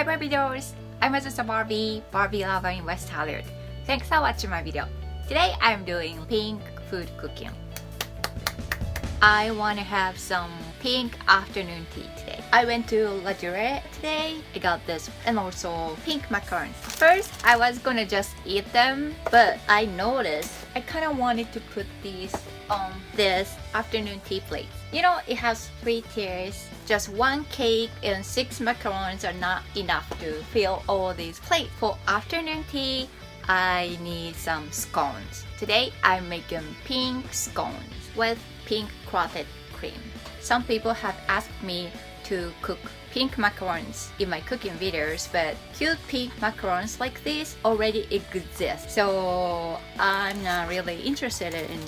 Hi Barbie dolls! I'm AZUSA Barbie, Barbie lover in West Hollywood. Thanks for watching my video. Today I'm doing pink food cooking. I want to have some pink afternoon tea today. I went to La Durée today. I got this and also pink macarons. First, I was gonna just eat them, but I noticed I kind of wanted to put these on this afternoon tea plate. You know, it has 3 tiers. Just 1 cake and 6 macarons are not enough to fill all these plates. For afternoon tea, I need some scones. Today, I'm making pink scones with pink clotted cream. Some people have asked me to cook pink macarons in my cooking videos, but cute pink macarons like this already exist. So I'm not really interested in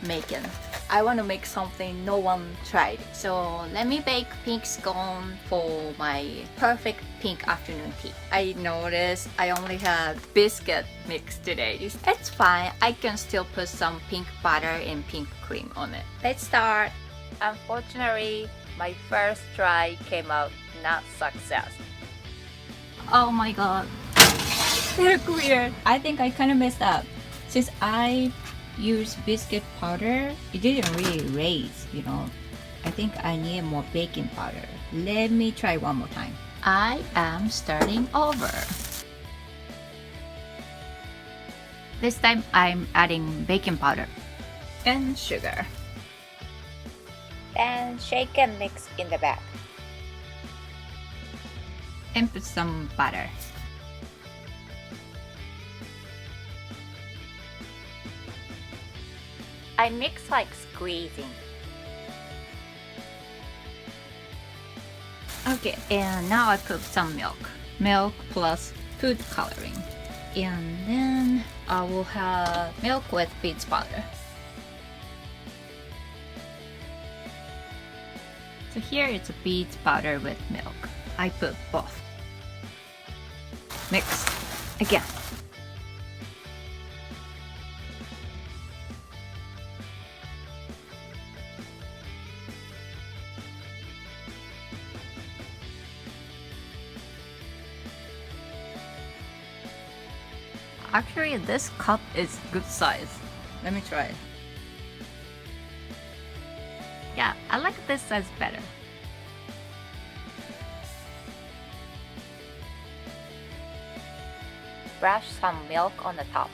making. I want to make something no one tried. So let me bake pink scone for my perfect pink afternoon tea. I noticed I only had biscuit mix today. It's fine. I can still put some pink butter and pink cream on it. Let's start. Unfortunately, my first try came out not success. Oh my god. They look weird. I think I kind of messed up. Since I used biscuit powder, it didn't really raise, you know. I think I need more baking powder. Let me try one more time. I am starting over. This time I'm adding baking powder and sugar. And shake and mix in the bag. And put some butter. I mix like squeezing. Okay, and now I put some milk. Milk plus food coloring. And then I will have milk with beets powder. So here it's a beets powder with milk. I put both. Mix again. Actually, this cup is good size. Let me try it. Yeah, I like this size better. Brush some milk on the top.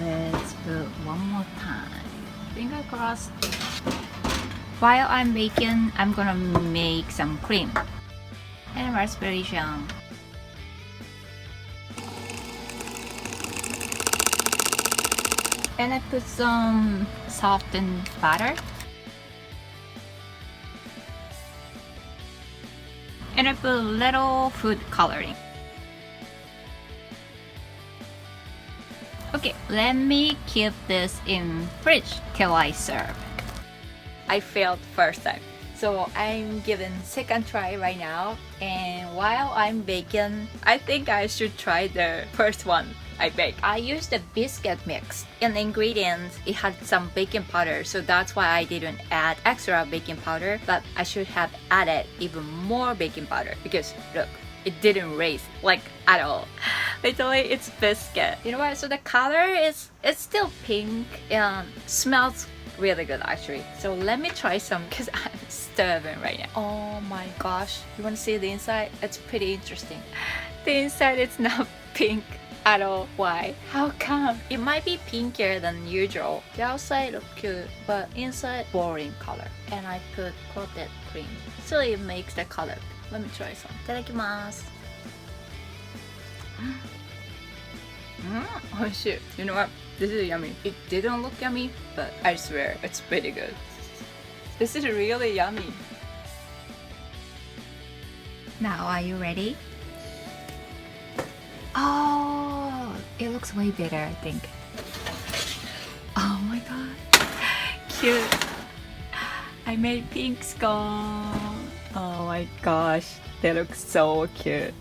Let's put one more time. Finger crossed. While I'm baking, I'm gonna make some cream and raspberry jam. And I put some softened butter. And I put a little food coloring. Okay, let me keep this in fridge till I serve. I failed first time, so I'm giving second try right now. And while I'm baking, I think I should try the first one I baked. I used a biscuit mix. In the ingredients, it had some baking powder, so that's why I didn't add extra baking powder, but I should have added even more baking powder because look, it didn't raise like at all. Literally, it's biscuit. You know what? So the color it's still pink and smells really good actually. So let me try some because I'm starving right now. Oh my gosh. You want to see the inside? It's pretty interesting. The inside is not pink at all. Why? How come? It might be pinkier than usual. The outside looks cute, but inside boring color. And I put clotted cream, so it makes the color. Let me try some. Itadakimasu. Oh shit. You know what? This is yummy. It didn't look yummy, but I swear it's pretty good. This is really yummy. Now are you ready? Oh, it looks way better, I think. Oh my god. Cute. I made pink scone. Oh my gosh. They look so cute.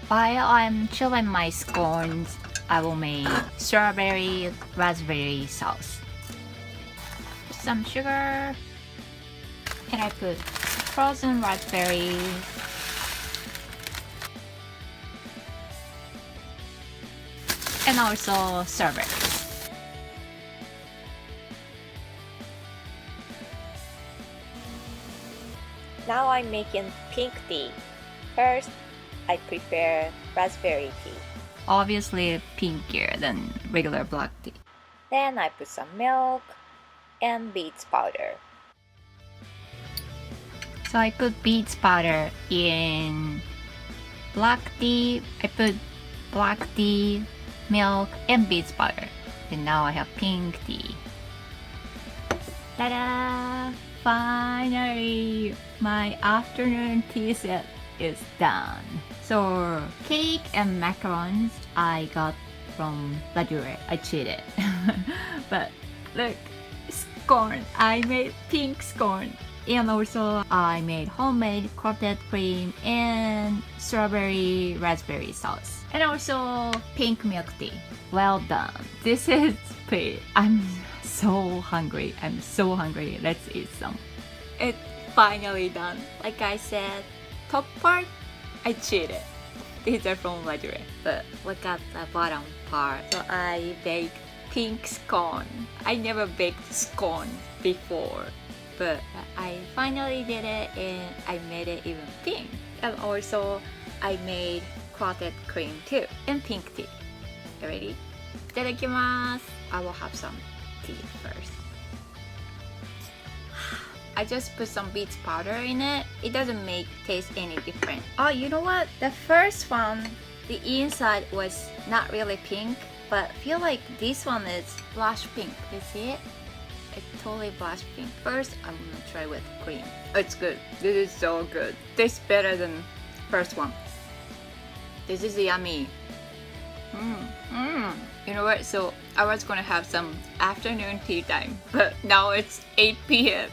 While I'm chilling my scones, I will make strawberry raspberry sauce. Some sugar. And I put frozen raspberry. And also strawberries. Now I'm making pink tea. First, I prepare raspberry tea. Obviously pinkier than regular black tea. Then I put some milk and beets powder. So I put beets powder in black tea. I put black tea, milk, and beets powder. And now I have pink tea. Ta-da! Finally, my afternoon tea set is done. So cake and macarons I got from La Dure. I cheated. But look, scone. I made pink scone. And also I made homemade cottage cream and strawberry raspberry sauce. And also pink milk tea. Well done. This is pretty. I'm so hungry. I'm so hungry. Let's eat some. It's finally done. Like I said, top part, I cheated. These are from La Dure. But look at the bottom part. So I baked pink scone. I never baked scone before. But I finally did it and I made it even pink. And also I made clotted cream too and pink tea. You ready? Itadakimasu. I will have some tea first. I just put some beets powder in it. It doesn't make taste any different. Oh, you know what? The first one, the inside was not really pink, but I feel like this one is blush pink. You see it? It's totally blush pink. First, I'm gonna try with cream. It's good. This is so good. Tastes better than first one. This is yummy. You know what? So I was gonna have some afternoon tea time, but now it's 8 p.m.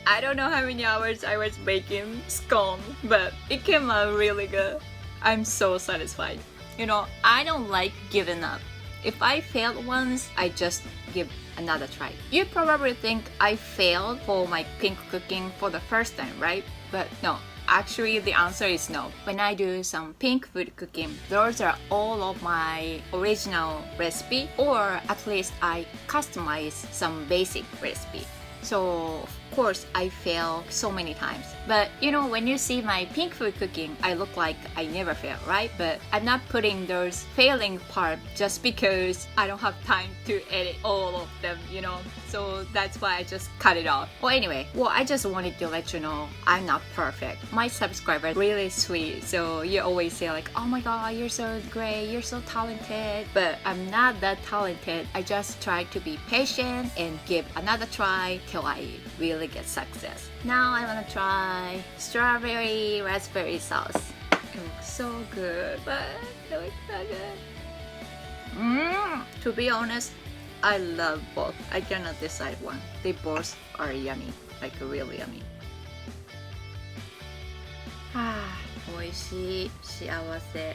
I don't know how many hours I was baking scone, but it came out really good. I'm so satisfied. You know, I don't like giving up. If I failed once, I just give another try. You probably think I failed for my pink cooking for the first time, right? But no, actually the answer is no. When I do some pink food cooking, those are all of my original recipe, or at least I customize some basic recipe. So of course I fail so many times. But you know, when you see my pink food cooking, I look like I never fail, right? But I'm not putting those failing part just because I don't have time to edit all of them, you know? So that's why I just cut it off. Well, anyway, I just wanted to let you know I'm not perfect. My subscribers are really sweet. So you always say like, oh my god, you're so great, you're so talented. But I'm not that talented. I just try to be patient and give another try till I really get success. Now I want to try strawberry raspberry sauce. It looks so good, but it looks so good. To be honest, I love both. I cannot decide one. They both are yummy, like really yummy. 美味しい、幸せ。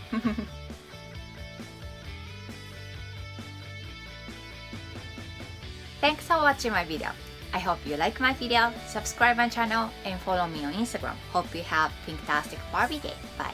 Thanks for watching my video. I hope you like my video, subscribe my channel, and follow me on Instagram. Hope you have a fantastic Barbie day. Bye.